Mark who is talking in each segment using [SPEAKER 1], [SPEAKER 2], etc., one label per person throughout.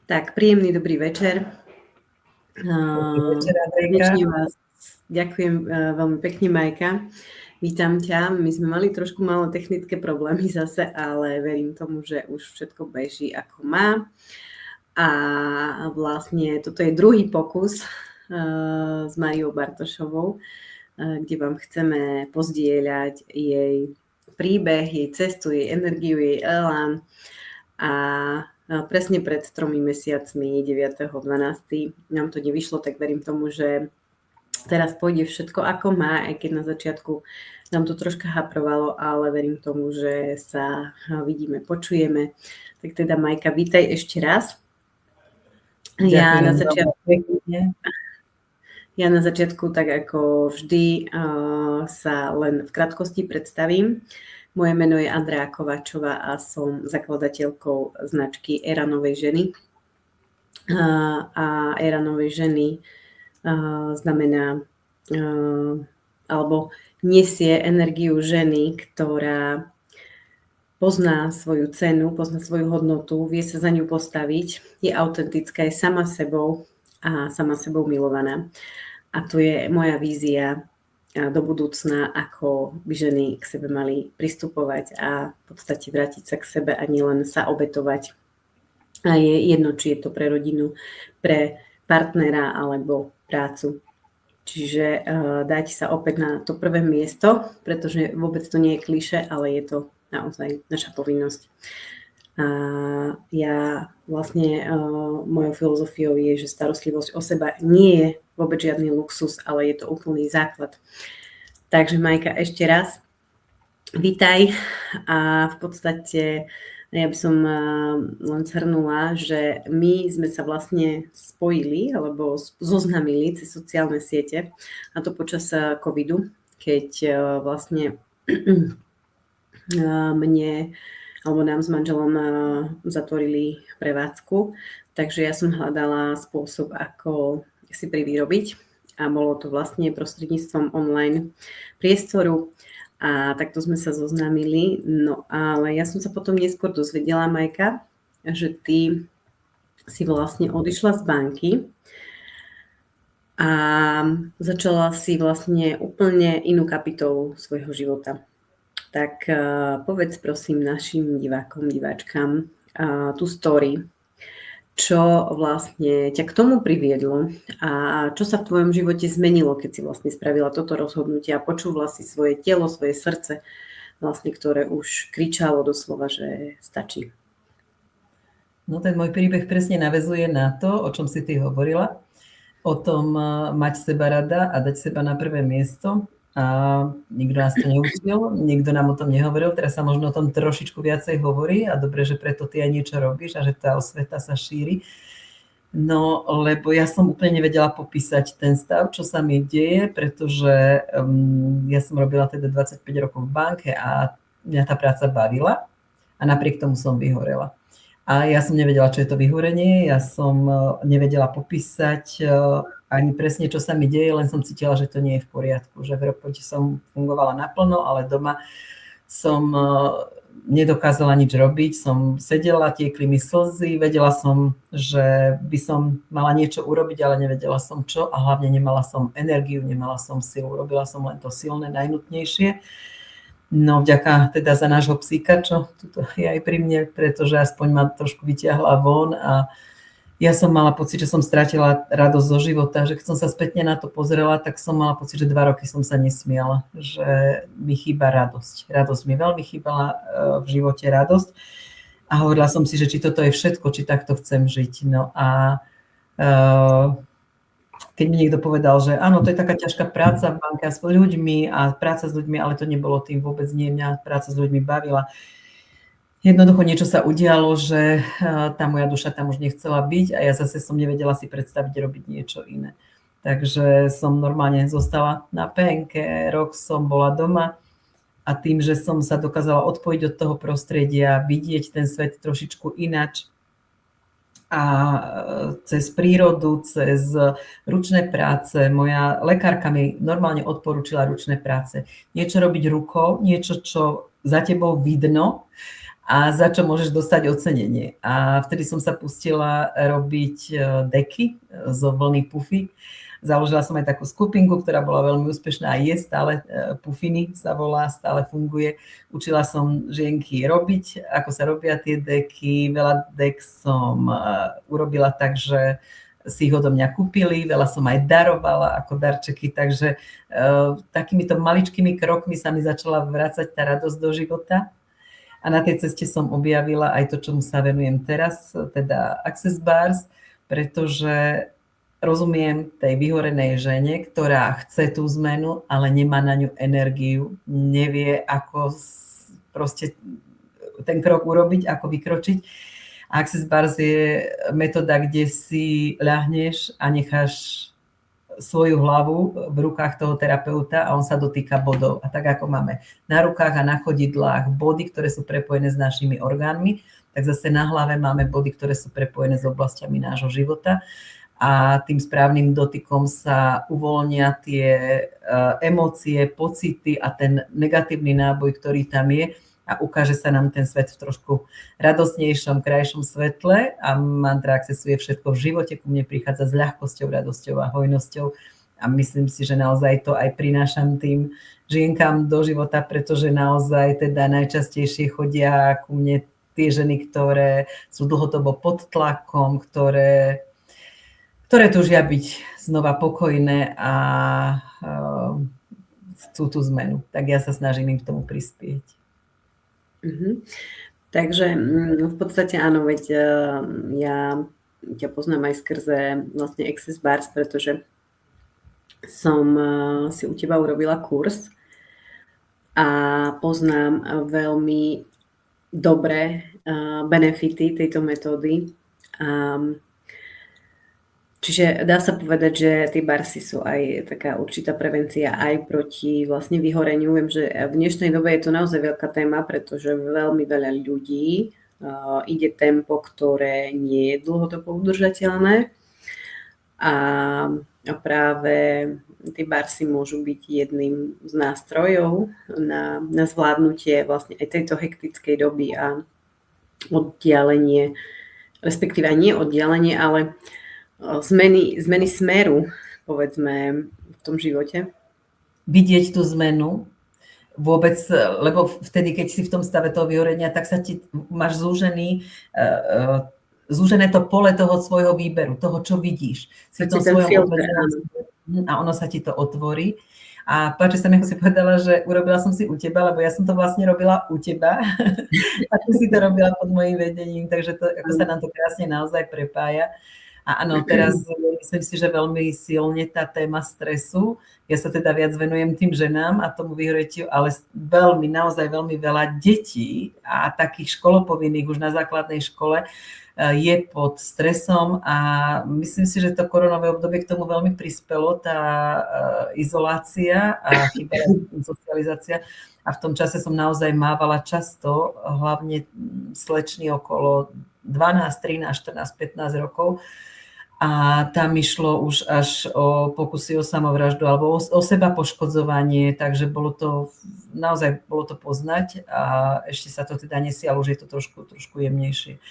[SPEAKER 1] Tak, príjemný dobrý večer.
[SPEAKER 2] Dobrý večer, Andrejka.
[SPEAKER 1] Srdečne vás ďakujem veľmi pekne, Majka. Vítam ťa. My sme mali trošku malé technické problémy zase, ale verím tomu, že už všetko beží ako má. A vlastne toto je druhý pokus s Máriou Bartošovou, kde vám chceme pozdieľať jej príbeh, jej cestu, jej energiu, jej elán. A presne pred 3 mesiacmi, 9.12. nám to nevyšlo, tak verím tomu, že teraz pôjde všetko ako má, aj keď na začiatku nám to troška haprovalo, ale verím tomu, že sa vidíme, počujeme. Tak teda, Majka, vítaj ešte raz. Ja na začiatku, tak ako vždy, sa len v krátkosti predstavím. Moje meno je Andrea Kovačová a som zakladateľkou značky Éra novej ženy. A Éra novej ženy znamená, alebo nesie energiu ženy, ktorá pozná svoju cenu, pozná svoju hodnotu, vie sa za ňu postaviť, je autentická, je sama sebou a sama sebou milovaná. A to je moja vízia do budúcna, ako by ženy k sebe mali pristupovať a v podstate vrátiť sa k sebe a nielen sa obetovať. A je jedno, či je to pre rodinu, pre partnera alebo prácu. Čiže dať sa opäť na to prvé miesto, pretože vôbec to nie je klišé, ale je to naozaj naša povinnosť. A ja vlastne mojou filozofiou je, že starostlivosť o seba nie je vôbec žiadny luxus, ale je to úplný základ. Takže, Majka, ešte raz vítaj a v podstate ja by som len zhrnula, že my sme sa vlastne spojili alebo zoznamili cez sociálne siete, a to počas covidu, keď vlastne mne alebo nám s manželom zatvorili prevádzku, takže ja som hľadala spôsob, ako si privyrobiť, a bolo to vlastne prostredníctvom online priestoru a takto sme sa zoznámili. No ale ja som sa potom neskôr dozvedela, Majka, že ty si vlastne odišla z banky a začala si vlastne úplne inú kapitolu svojho života. Tak povedz prosím našim divákom, diváčkam tú story, čo vlastne ťa k tomu priviedlo a čo sa v tvojom živote zmenilo, keď si vlastne spravila toto rozhodnutie a počúvala si svoje telo, svoje srdce, vlastne, ktoré už kričalo doslova, že stačí.
[SPEAKER 2] No ten môj príbeh presne naväzuje na to, o čom si ty hovorila, o tom mať seba rada a dať seba na prvé miesto. A nikto nás to neučil, nikto nám o tom nehovoril, teraz sa možno o tom trošičku viacej hovorí a dobre, že preto ty aj niečo robíš a že tá osveta sa šíri. No, lebo ja som úplne nevedela popísať ten stav, čo sa mi deje, pretože ja som robila teda 25 rokov v banke a mňa tá práca bavila a napriek tomu som vyhorela. A ja som nevedela, čo je to vyhorenie, ja som nevedela popísať ani presne, čo sa mi deje, len som cítila, že to nie je v poriadku, že v robote som fungovala naplno, ale doma som nedokázala nič robiť, som sedela, tiekli mi slzy, vedela som, že by som mala niečo urobiť, ale nevedela som čo a hlavne nemala som energiu, nemala som silu, robila som len to silné, najnutnejšie. No vďaka teda za nášho psíka, čo tuto je aj pri mne, pretože aspoň ma trošku vyťahla von a ja som mala pocit, že som stratila radosť zo života, že keď som sa spätne na to pozrela, tak som mala pocit, že 2 roky som sa nesmiala, že mi chýba radosť. Radosť mi veľmi chýbala v živote, radosť. A hovorila som si, že či toto je všetko, či takto chcem žiť. No a keď mi niekto povedal, že áno, to je taká ťažká práca v banke s ľuďmi a práca s ľuďmi, ale to nebolo tým, vôbec nie, mňa práca s ľuďmi bavila. Jednoducho niečo sa udialo, že tá moja duša tam už nechcela byť a ja zase som nevedela si predstaviť robiť niečo iné. Takže som normálne zostala na PNK, rok som bola doma a tým, že som sa dokázala odpojiť od toho prostredia, vidieť ten svet trošičku inač a cez prírodu, cez ručné práce, moja lekárka mi normálne odporúčila ručné práce. Niečo robiť rukou, niečo, čo za tebou vidno, a za čo môžeš dostať ocenenie. A vtedy som sa pustila robiť deky zo vlny Pufy. Založila som aj takú skupinku, ktorá bola veľmi úspešná a je stále, Pufiny sa volá, stále funguje. Učila som žienky robiť, ako sa robia tie deky. Veľa dek som urobila tak, že si ich odo mňa kúpili, veľa som aj darovala ako darčeky, takže takýmito maličkými krokmi sa mi začala vrácať tá radosť do života. A na tej ceste som objavila aj to, čomu sa venujem teraz, teda Access Bars, pretože rozumiem tej vyhorenej žene, ktorá chce tú zmenu, ale nemá na ňu energiu, nevie, ako proste ten krok urobiť, ako vykročiť. Access Bars je metóda, kde si ľahneš a necháš svoju hlavu v rukách toho terapeuta a on sa dotýka bodov. A tak ako máme na rukách a na chodidlách body, ktoré sú prepojené s našimi orgánmi, tak zase na hlave máme body, ktoré sú prepojené s oblastiami nášho života. A tým správnym dotykom sa uvoľnia tie emócie, pocity a ten negatívny náboj, ktorý tam je a ukáže sa nám ten svet v trošku radostnejšom, krajšom svetle a mantra Accessu je všetko v živote, ku mne prichádza s ľahkosťou, radosťou a hojnosťou a myslím si, že naozaj to aj prinášam tým žienkám do života, pretože naozaj teda najčastejšie chodia ku mne tie ženy, ktoré sú dlhodobo pod tlakom, ktoré túžia byť znova pokojné a chcú tú zmenu. Tak ja sa snažím im k tomu prispieť.
[SPEAKER 1] Takže v podstate áno, veď ja ťa poznám aj skrze vlastne Access Bars, pretože som si u teba urobila kurz a poznám veľmi dobré benefity tejto metódy. Čiže dá sa povedať, že tie barsy sú aj taká určitá prevencia aj proti vlastne vyhoreniu. Viem, že v dnešnej dobe je to naozaj veľká téma, pretože veľmi veľa ľudí ide tempo, ktoré nie je dlhodobo udržateľné. A práve tie barsy môžu byť jedným z nástrojov na zvládnutie vlastne aj tejto hektickej doby a oddialenie, respektíve nie oddialenie, ale zmeny smeru, povedzme, v tom živote.
[SPEAKER 2] Vidieť tú zmenu vôbec, lebo vtedy, keď si v tom stave toho vyhorenia, tak sa ti máš zúžené to pole toho svojho výberu, toho, čo vidíš. Si v tom svojom a ono sa ti to otvorí. A páči sa mi, ako si povedala, že urobila som si u teba, lebo ja som to vlastne robila u teba a ty si to robila pod mojím vedením, takže to, ako sa nám to krásne naozaj prepája. A áno, teraz myslím si, že veľmi silne tá téma stresu. Ja sa teda viac venujem tým ženám a tomu vyhoretiu, ale veľmi, naozaj veľmi veľa detí a takých školopovinných už na základnej škole je pod stresom a myslím si, že to koronové obdobie k tomu veľmi prispelo, tá izolácia a chýba socializácia. A v tom čase som naozaj mávala často, hlavne slečny okolo 12, 13, 14, 15 rokov. A tam išlo už až o pokusy o samovraždu alebo o seba poškodzovanie, takže naozaj bolo to poznať a ešte sa to teda nesialo, už je to trošku jemnejšie.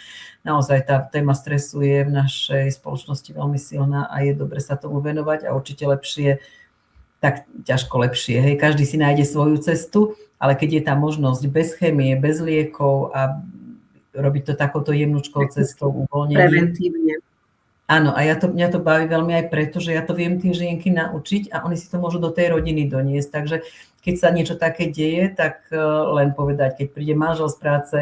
[SPEAKER 2] Naozaj tá téma stresu je v našej spoločnosti veľmi silná a je dobre sa tomu venovať a určite lepšie, tak ťažko lepšie. Hej. Každý si nájde svoju cestu, ale keď je tá možnosť bez chémie, bez liekov a robiť to takouto jemnúčkou cestou uvoľnenie.
[SPEAKER 1] Preventívne.
[SPEAKER 2] Áno, a mňa to baví veľmi aj preto, že ja to viem tie žienky naučiť a oni si to môžu do tej rodiny doniesť. Takže keď sa niečo také deje, tak len povedať, keď príde manžel z práce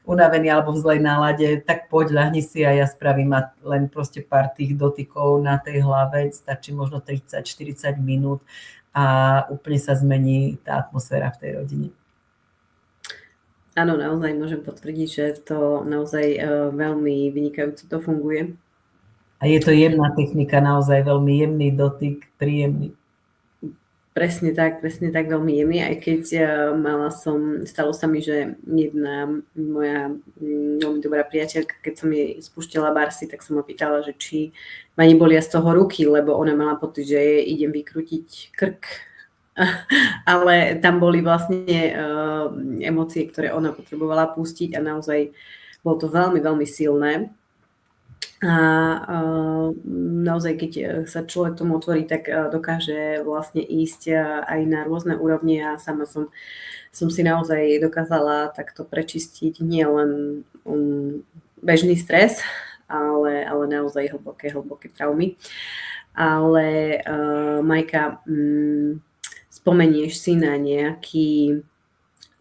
[SPEAKER 2] unavený alebo v zlej nálade, tak poď, ľahni si a ja spravím len proste pár tých dotykov na tej hlave, stačí možno 30-40 minút a úplne sa zmení tá atmosféra v tej rodine.
[SPEAKER 1] Áno, naozaj môžem potvrdiť, že to naozaj veľmi vynikajúco to funguje.
[SPEAKER 2] A je to jemná technika, naozaj veľmi jemný dotyk, príjemný.
[SPEAKER 1] Presne tak, veľmi jemný, aj keď stalo sa mi, že jedna moja veľmi dobrá priateľka, keď som jej spúšťala barsy, tak som ma pýtala, že či ma nebolia z toho ruky, lebo ona mala pocit, že jej idem vykrútiť krk ale tam boli vlastne emócie, ktoré ona potrebovala pustiť a naozaj bolo to veľmi, veľmi silné. A naozaj, keď sa človek tomu otvorí, tak dokáže vlastne ísť aj na rôzne úrovne a sama som si naozaj dokázala takto prečistiť nielen bežný stres, ale naozaj hlboké traumy. Ale Majka, spomenieš si na nejaký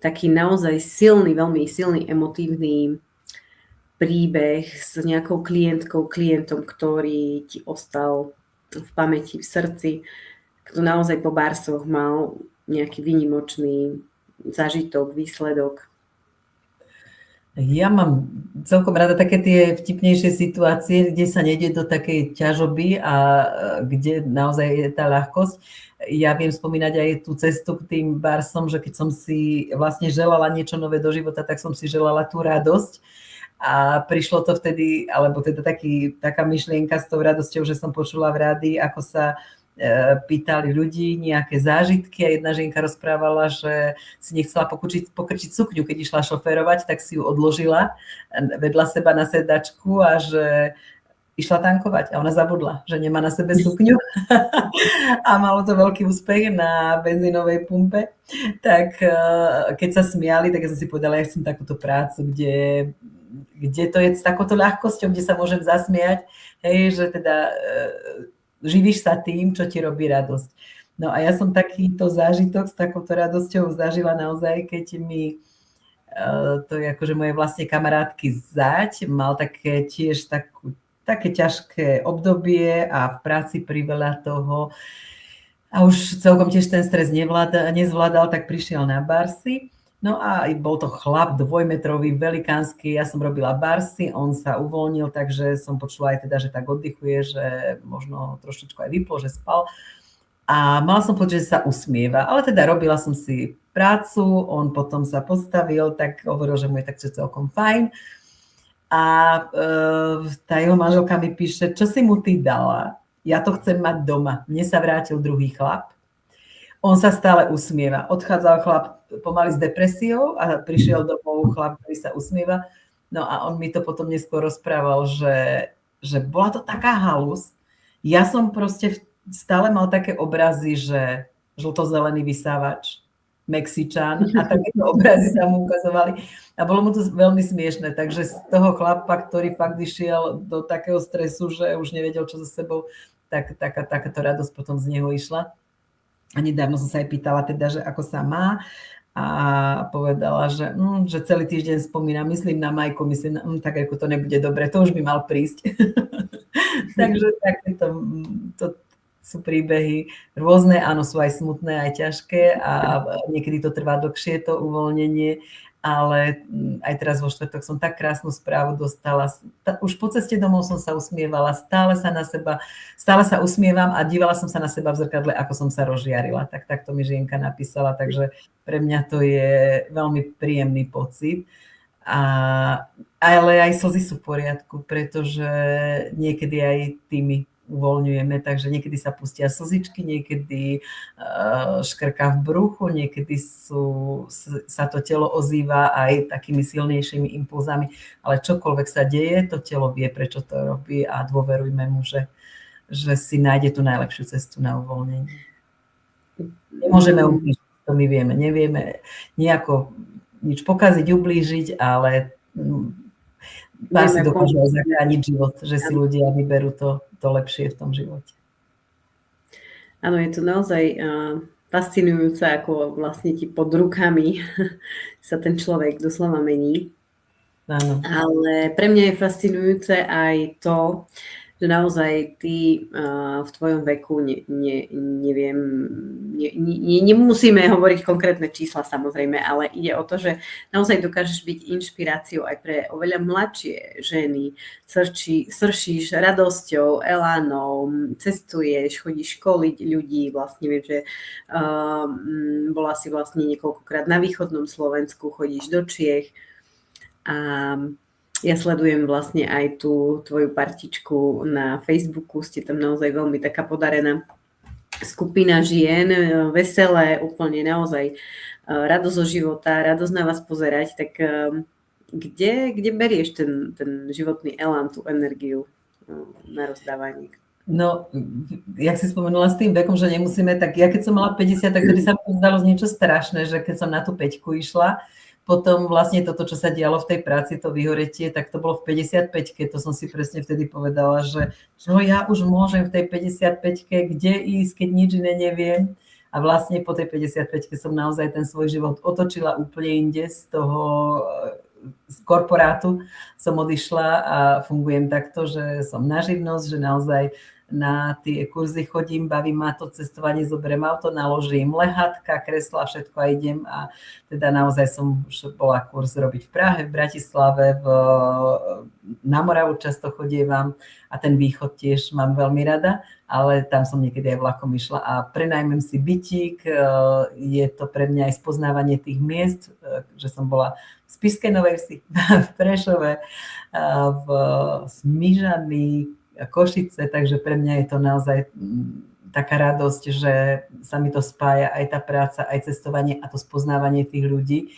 [SPEAKER 1] taký naozaj silný, veľmi silný emotívny príbeh s nejakou klientkou, klientom, ktorý ti ostal v pamäti, v srdci, kto naozaj po barsoch mal nejaký výnimočný zážitok, výsledok?
[SPEAKER 2] Ja mám celkom rada také tie vtipnejšie situácie, kde sa nejde do takej ťažoby a kde naozaj je tá ľahkosť. Ja viem spomínať aj tú cestu k tým barsom, že keď som si vlastne želala niečo nové do života, tak som si želala tú radosť. A prišlo to vtedy, alebo teda taká myšlienka s tou radosťou, že som počula v rádii, ako sa pýtali ľudí nejaké zážitky a jedna žienka rozprávala, že si nechcela pokrčiť sukňu, keď išla šoférovať, tak si ju odložila vedľa seba na sedačku a že išla tankovať a ona zabudla, že nemá na sebe sukňu a malo to veľký úspech na benzínovej pumpe. Tak keď sa smiali, tak ja som si povedala, ja chcem takúto prácu, kde to je s takouto ľahkosťou, kde sa môžem zasmiať, hej, že teda živíš sa tým, čo ti robí radosť. No a ja som takýto zážitok s takouto radosťou zažila naozaj, keď mi to je akože moje vlastne kamarátky Zať mal také tiež také ťažké obdobie a v práci priveľa toho a už celkom tiež ten stres nezvládal, tak prišiel na barsy. No a bol to chlap 2-metrový, velikánsky, ja som robila barsy, on sa uvoľnil, takže som počula aj teda, že tak oddychuje, že možno trošičku aj vyplo, že spal. A mala som pocit, že sa usmieva, ale teda robila som si prácu, on potom sa postavil, tak hovoril, že mu je tak celkom fajn. A tá jeho manželka mi píše, čo si mu ty dala? Ja to chcem mať doma. Mne sa vrátil druhý chlap. On sa stále usmieva. Odchádzal chlap pomaly s depresiou a prišiel domov chlap, ktorý sa usmieva. No a on mi to potom neskôr rozprával, že bola to taká halus. Ja som proste stále mal také obrazy, že žltozelený vysávač, Mexičan a takéto obrazy sa mu ukazovali. A bolo mu to veľmi smiešné. Takže z toho chlapa, ktorý fakt išiel do takého stresu, že už nevedel, čo so sebou, tak takáto radosť potom z neho išla. A nedávno som sa aj pýtala teda, že ako sa má a povedala, že celý týždeň spomínam, myslím na Majku, myslím, tak ako to nebude dobre, to už by mal prísť. Takže takéto to sú príbehy rôzne, áno, sú aj smutné, aj ťažké a niekedy to trvá dlhšie, to uvoľnenie, ale aj teraz vo štvrtok som tak krásnu správu dostala. Už po ceste domov som sa usmievala, stále sa usmievam a dívala som sa na seba v zrkadle, ako som sa rozžiarila. Takto mi žienka napísala, takže pre mňa to je veľmi príjemný pocit. Ale aj slzy sú v poriadku, pretože niekedy aj tými uvoľňujeme, takže niekedy sa pustia slzičky, niekedy škrká v bruchu, niekedy sa to telo ozýva aj takými silnejšími impulzami, ale čokoľvek sa deje, to telo vie, prečo to robí a dôverujme mu, že si nájde tú najlepšiu cestu na uvoľnenie. Nemôžeme ublížiť, to my vieme, nevieme nejako nič pokaziť, ublížiť, ale vás si dokážu zachrániť život, že si ľudia vyberú to lepšie v tom živote.
[SPEAKER 1] Áno, je to naozaj fascinujúce, ako vlastne ti pod rukami sa ten človek doslova mení.
[SPEAKER 2] Áno.
[SPEAKER 1] Ale pre mňa je fascinujúce aj to, že naozaj ty v tvojom veku, neviem, nemusíme hovoriť konkrétne čísla samozrejme, ale ide o to, že naozaj dokážeš byť inšpiráciou aj pre oveľa mladšie ženy. Sršíš radosťou, elánom, cestuješ, chodíš školiť ľudí, vlastne viem, že bola si vlastne niekoľkokrát na východnom Slovensku, chodíš do Čiech a ja sledujem vlastne aj tú tvoju partičku na Facebooku, ste tam naozaj veľmi taká podarená. skupina žien, veselé, úplne naozaj radosť zo života, radosť na vás pozerať, tak kde berieš ten životný elán, tú energiu na rozdávanie?
[SPEAKER 2] No, jak si spomenula s tým vekom, že nemusíme, tak ja keď som mala 50, tak vtedy sa mi zdalo niečo strašné, že keď som na tú 5 išla, potom vlastne toto, čo sa dialo v tej práci, to vyhoretie, tak to bolo v 55-ke, to som si presne vtedy povedala, že čo ja už môžem v tej 55-ke, kde ísť, keď nič iné neviem. A vlastne po tej 55-ke som naozaj ten svoj život otočila úplne inde z toho z korporátu som odišla a fungujem takto, že som na živnosť, že naozaj na tie kurzy chodím, baví ma to cestovanie, zoberiem auto, naložím lehátka, kresla, všetko a idem a teda naozaj som už bola kurz robiť v Prahe, v Bratislave, na Moravu často chodievam a ten východ tiež mám veľmi rada, ale tam som niekedy aj vlakom išla a prenajmem si bytík, je to pre mňa aj spoznávanie tých miest, že som bola v Spišskej Novej Vsi, v Prešove, v Smížani, Košice, takže pre mňa je to naozaj taká radosť, že sa mi to spája aj tá práca, aj cestovanie a to spoznávanie tých ľudí.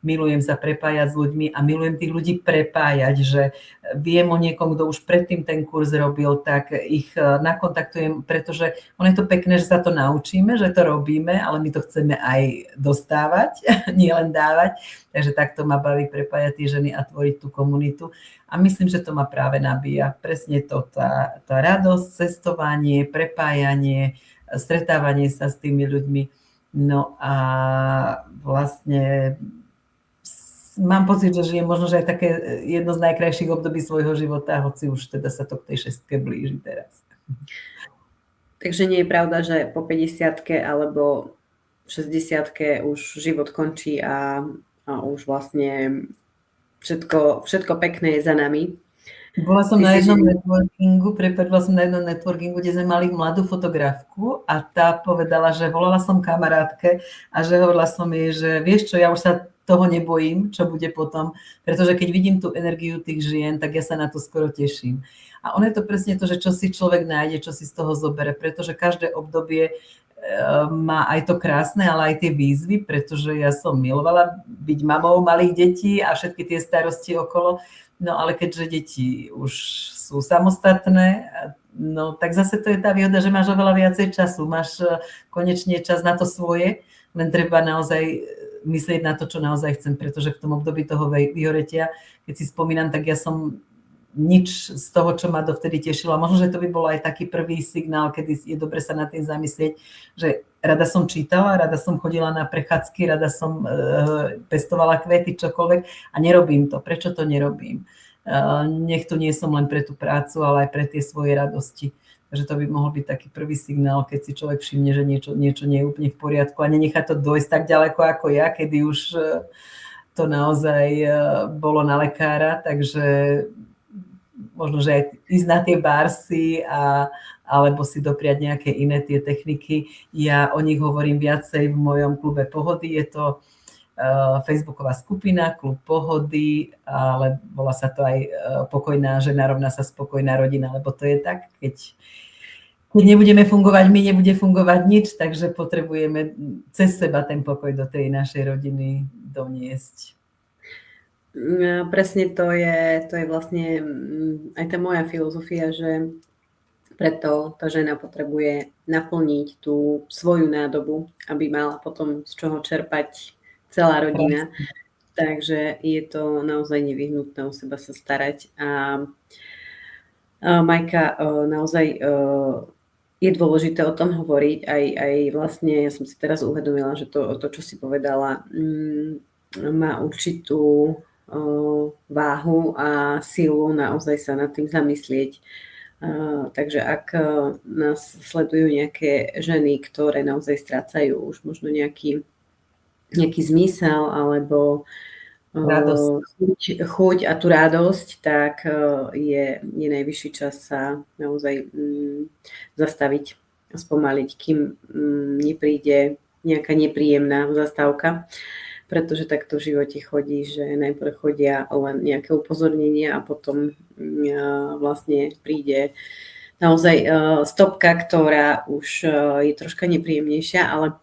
[SPEAKER 2] Milujem sa prepájať s ľuďmi a milujem tých ľudí prepájať, že viem o niekom, kto už predtým ten kurz robil, tak ich nakontaktujem, pretože ono je to pekné, že sa to naučíme, že to robíme, ale my to chceme aj dostávať, nielen dávať. Takže takto ma baví prepájať tie ženy a tvoriť tú komunitu. A myslím, že to ma práve nabíja. Presne to, tá radosť, cestovanie, prepájanie, stretávanie sa s tými ľuďmi. No a vlastne mám pocit, že žijem možno, že aj také jedno z najkrajších období svojho života, hoci už teda sa to k tej 6-ke blíži teraz.
[SPEAKER 1] Takže nie je pravda, že po 50-ke alebo 60-ke už život končí a už vlastne všetko pekné je za nami.
[SPEAKER 2] Bola som na jednom networkingu, kde sme mali mladú fotografku a tá povedala, že volala som kamarátke a že hovorila som jej, že vieš čo, ja už sa toho nebojím, čo bude potom, pretože keď vidím tú energiu tých žien, tak ja sa na to skoro teším. A ono je to presne to, že čo si človek nájde, čo si z toho zobere, pretože každé obdobie má aj to krásne, ale aj tie výzvy, pretože ja som milovala byť mamou malých detí a všetky tie starosti okolo, no ale keďže deti už sú samostatné, no tak zase to je tá výhoda, že máš oveľa viacej času, máš konečne čas na to svoje, len treba naozaj myslieť na to, čo naozaj chcem, pretože v tom období toho vyhoretia, keď si spomínam, tak ja som nič z toho, čo ma dovtedy tešilo. Možno, že to by bol aj taký prvý signál, kedy je dobre sa nad tým zamyslieť, že rada som čítala, rada som chodila na prechádzky, rada som pestovala kvety, čokoľvek a nerobím to. Prečo to nerobím? Nech tu nie som len pre tú prácu, ale aj pre tie svoje radosti. Takže to by mohol byť taký prvý signál, keď si človek všimne, že niečo nie je úplne v poriadku a nenechá to dojsť tak ďaleko ako ja, kedy už to naozaj bolo na lekára, takže možno, že aj ísť na tie barsy alebo si dopriať nejaké iné tie techniky. Ja o nich hovorím viacej v mojom klube Pohody. Je to facebooková skupina, klub Pohody, ale volá sa to aj Pokojná žena rovná sa spokojná rodina, lebo to je tak, keď nebudeme fungovať my, nebude fungovať nič, takže potrebujeme cez seba ten pokoj do tej našej rodiny doniesť.
[SPEAKER 1] Presne to je vlastne aj tá moja filozofia, že preto tá žena potrebuje naplniť tú svoju nádobu, aby mala potom z čoho čerpať celá rodina. Takže je to naozaj nevyhnutné o seba sa starať. A Majka, naozaj je dôležité o tom hovoriť. Aj vlastne, ja som si teraz uvedomila, že to, čo si povedala, má určitú váhu a silu naozaj sa nad tým zamyslieť. Takže ak nás sledujú nejaké ženy, ktoré naozaj strácajú už možno nejaký zmysel alebo chuť a tú radosť, tak je najvyšší čas sa naozaj zastaviť a spomaliť, kým nepríde nejaká nepríjemná zastávka. Pretože takto v živote chodí, že najprv chodia len nejaké upozornenia a potom vlastne príde naozaj stopka, ktorá už je troška nepríjemnejšia, ale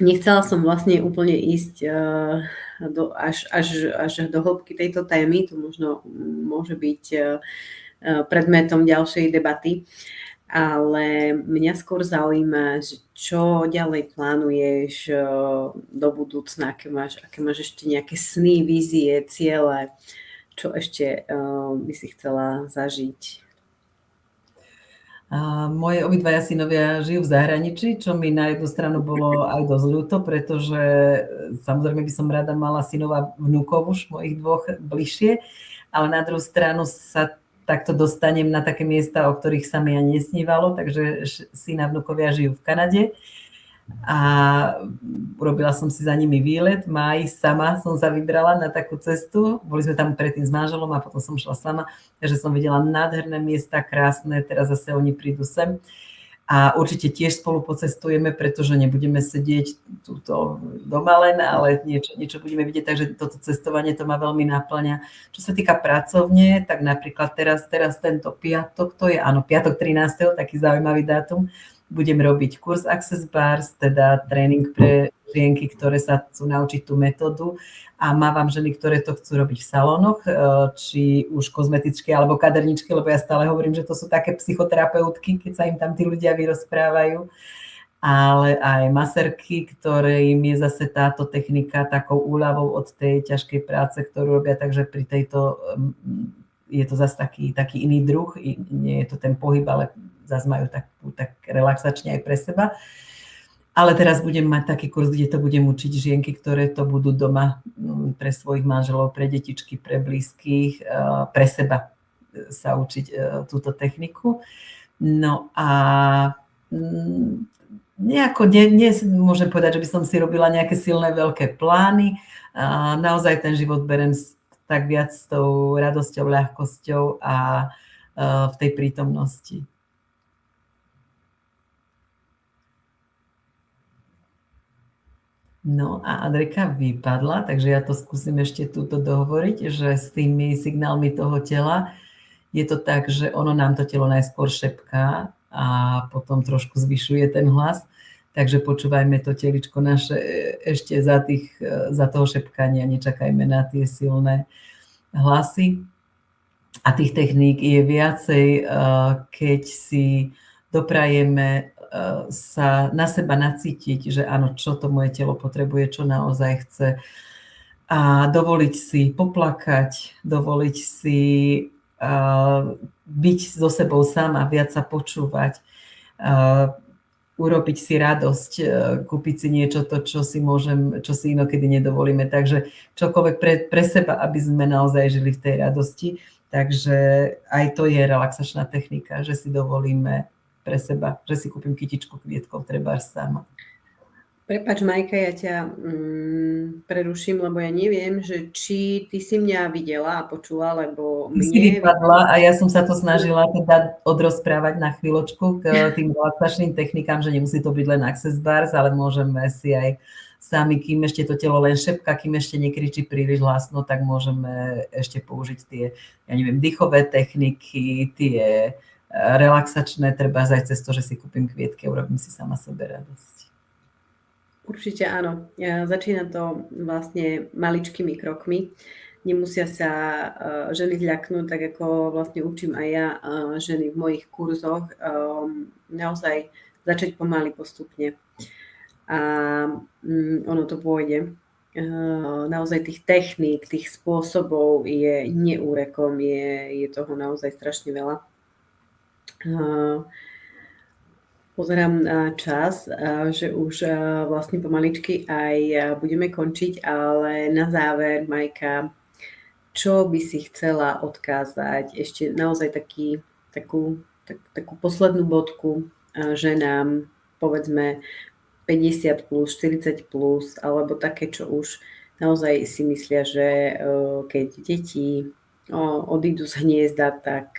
[SPEAKER 1] nechcela som vlastne úplne ísť až do hĺbky tejto témy. To možno môže byť predmetom ďalšej debaty. Ale mňa skôr zaujíma, že čo ďalej plánuješ do budúcna, aké máš ešte nejaké sny, vízie, ciele, čo ešte by si chcela zažiť?
[SPEAKER 2] Moje obidvaja synovia žijú v zahraničí, čo mi na jednu stranu bolo aj dosť ľúto, pretože samozrejme by som rada mala synov a vnúkov už mojich dvoch bližšie, ale na druhú stranu sa takto dostanem na také miesta, o ktorých sa mi ani nesnívalo, takže syn a vnúkovia žijú v Kanade a urobila som si za nimi výlet. V máji sama som sa vybrala na takú cestu, boli sme tam predtým s manželom a potom som šla sama, takže som videla nádherné miesta, krásne, teraz zase oni prídu sem. A určite tiež spolu pocestujeme, pretože nebudeme sedieť túto doma len, ale niečo budeme vidieť, takže toto cestovanie to ma veľmi naplňa. Čo sa týka pracovne, tak napríklad teraz tento piatok, to je áno, piatok 13., taký zaujímavý dátum, budem robiť kurz Access Bars, teda tréning pre žienky, ktoré sa chcú naučiť tú metódu a mávam ženy, ktoré to chcú robiť v salónoch, či už kozmetičky alebo kaderničky, lebo ja stále hovorím, že to sú také psychoterapeutky, keď sa im tam tí ľudia vyrozprávajú, ale aj maserky, ktoré im je zase táto technika takou úľavou od tej ťažkej práce, ktorú robia, takže pri tejto je to zase taký iný druh, nie je to ten pohyb, ale zase majú tak relaxačne aj pre seba. Ale teraz budem mať taký kurz, kde to budem učiť žienky, ktoré to budú doma pre svojich manželov, pre detičky, pre blízkych, pre seba sa učiť túto techniku. No a nejako môžem povedať, že by som si robila nejaké silné veľké plány. Naozaj ten život berem tak viac s tou radosťou, ľahkosťou a v tej prítomnosti. No a Andrejka vypadla, takže ja to skúsim ešte túto dohovoriť, že s tými signálmi toho tela je to tak, že ono nám to telo najskôr šepká a potom trošku zvyšuje ten hlas, takže počúvajme to teličko naše ešte za toho šepkania, nečakajme na tie silné hlasy. A tých techník je viacej, keď si doprajeme sa na seba nacítiť, že áno, čo to moje telo potrebuje, čo naozaj chce. A dovoliť si poplakať, dovoliť si byť so sebou sama, viac sa počúvať, urobiť si radosť, kúpiť si niečo to, čo si inokedy nedovolíme. Takže čokoľvek pre seba, aby sme naozaj žili v tej radosti. Takže aj to je relaxačná technika, že si dovolíme pre seba, že si kúpim kytičku kvietkov, trebárs sama.
[SPEAKER 1] Prepáč, Majka, ja ťa preruším, lebo ja neviem, že či ty si mňa videla a počula, lebo
[SPEAKER 2] Ty si vypadla a ja som sa to snažila teda odrozprávať na chvíľočku k tým relaxačným technikám, že nemusí to byť len Access Bars, ale môžeme si aj sami, kým ešte to telo len šepka, kým ešte nekričí príliš hlasno, tak môžeme ešte použiť tie, ja neviem, dýchové techniky, tie relaxačné, treba aj cez to, že si kúpim kvietky a urobím si sama sebe radosť.
[SPEAKER 1] Určite áno. Začína to vlastne maličkými krokmi. Nemusia sa ženy zľaknúť, tak ako vlastne učím aj ja ženy v mojich kurzoch. Naozaj začať pomaly postupne. A ono to pôjde. Naozaj tých techník, tých spôsobov je neúrekom, je toho naozaj strašne veľa. Pozerám na čas, že už vlastne pomaličky aj budeme končiť, ale na záver, Majka, čo by si chcela odkázať ešte naozaj takú poslednú bodku ženám, povedzme 50 plus, 40 plus, alebo také, čo už naozaj si myslia, že keď deti odídu z hniezda, tak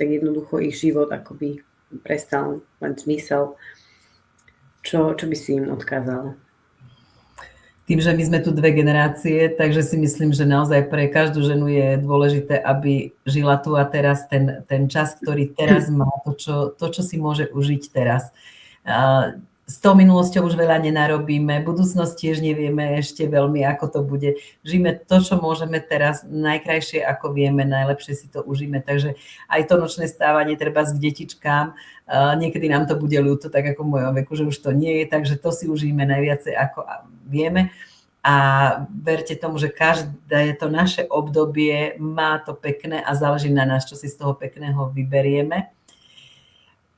[SPEAKER 1] jednoducho ich život akoby prestal mať zmysel. Čo by si im odkázala?
[SPEAKER 2] tým, že my sme tu 2 generácie, takže si myslím, že naozaj pre každú ženu je dôležité, aby žila tu a teraz ten čas, ktorý teraz má, to, čo si môže užiť teraz. S tou minulosťou už veľa nenarobíme, budúcnosť tiež nevieme ešte veľmi, ako to bude. Žijeme to, čo môžeme teraz, najkrajšie, ako vieme, najlepšie si to užíme. Takže aj to nočné stávanie treba s detičkám. Niekedy nám to bude ľúto, tak ako v mojom veku, že už to nie je, takže to si užijeme najviacej, ako vieme. A verte tomu, že každé to naše obdobie má to pekné a záleží na nás, čo si z toho pekného vyberieme.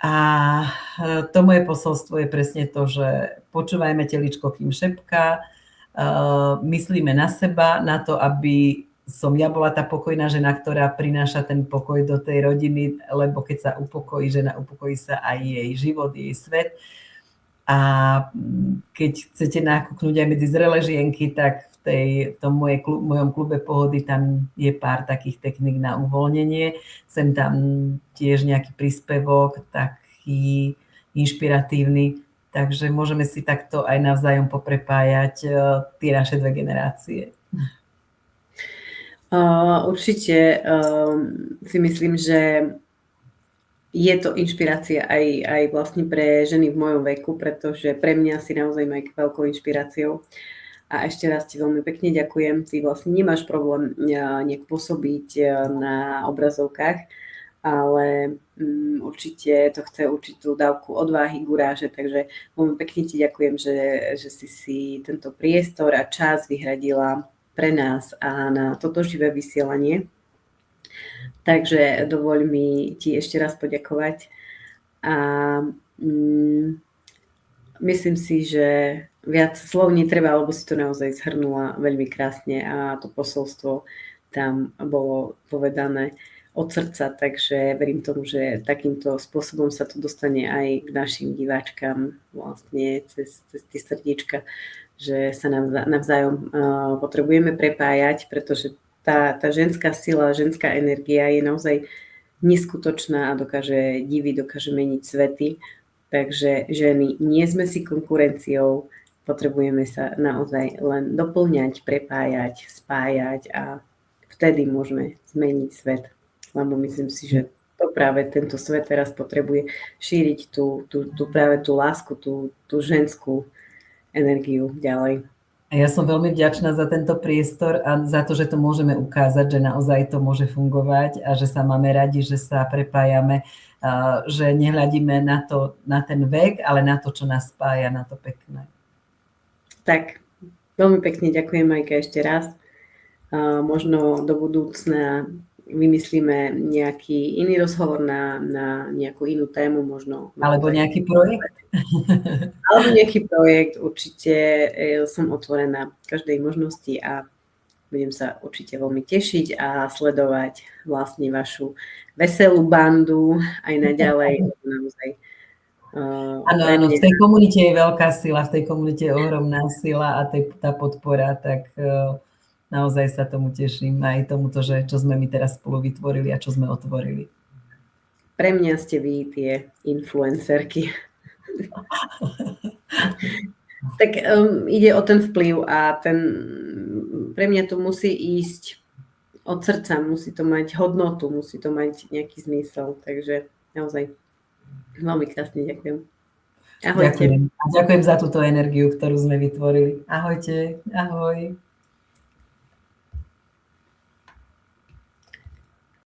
[SPEAKER 2] A to moje posolstvo je presne to, že počúvajme teličko, kým šepká, myslíme na seba, na to, aby som ja bola tá pokojná žena, ktorá prináša ten pokoj do tej rodiny, lebo keď sa upokojí žena, upokojí sa aj jej život, jej svet. A keď chcete nakúknúť aj medzi zrelé žienky, tak v tom mojom klube pohody tam je pár takých techník na uvoľnenie. Sem tam tiež nejaký príspevok, taký inšpiratívny. Takže môžeme si takto aj navzájom poprepájať tie naše 2 generácie.
[SPEAKER 1] Určite si myslím, že je to inšpirácia aj vlastne pre ženy v mojom veku, pretože pre mňa si naozaj majú veľkou inšpiráciou. A ešte raz ti veľmi pekne ďakujem. Ty vlastne nemáš problém nejak pôsobiť na obrazovkách, ale určite to chce určitú dávku odvahy, guráže, takže veľmi pekne ti ďakujem, že si tento priestor a čas vyhradila pre nás a na toto živé vysielanie. Takže dovoľ mi ti ešte raz poďakovať a myslím si, že viac slov netreba, lebo si to naozaj zhrnula veľmi krásne a to posolstvo tam bolo povedané od srdca, takže verím tomu, že takýmto spôsobom sa to dostane aj k našim diváčkam vlastne cez tie srdiečka, že sa navzájom potrebujeme prepájať, pretože tá ženská sila, ženská energia je naozaj neskutočná a dokáže diviť, dokáže meniť svety. Takže ženy, nie sme si konkurenciou, potrebujeme sa naozaj len doplňať, prepájať, spájať a vtedy môžeme zmeniť svet. Lebo myslím si, že to práve tento svet teraz potrebuje šíriť práve tú lásku, tú ženskú energiu ďalej.
[SPEAKER 2] A ja som veľmi vďačná za tento priestor a za to, že to môžeme ukázať, že naozaj to môže fungovať a že sa máme radi, že sa prepájame, že nehľadíme na ten vek, ale na to, čo nás spája, na to pekné.
[SPEAKER 1] Tak, veľmi pekne ďakujem, Majka, ešte raz. Možno do budúcna vymyslíme nejaký iný rozhovor na nejakú inú tému, možno.
[SPEAKER 2] Alebo nejaký projekt.
[SPEAKER 1] Alebo nejaký projekt, určite som otvorená každej možnosti a budem sa určite veľmi tešiť a sledovať vlastne vašu veselú bandu aj naďalej.
[SPEAKER 2] Áno, v tej komunite je veľká sila, v tej komunite je ohromná sila a tá podpora, tak naozaj sa tomu teším aj tomuto, že čo sme my teraz spolu vytvorili a čo sme otvorili.
[SPEAKER 1] Pre mňa ste vy tie influencerky. Tak ide o ten vplyv a pre mňa to musí ísť od srdca, musí to mať hodnotu, musí to mať nejaký zmysel, takže naozaj veľmi krásne ďakujem. Ahojte.
[SPEAKER 2] Ďakujem za túto energiu, ktorú sme vytvorili. Ahojte, ahoj.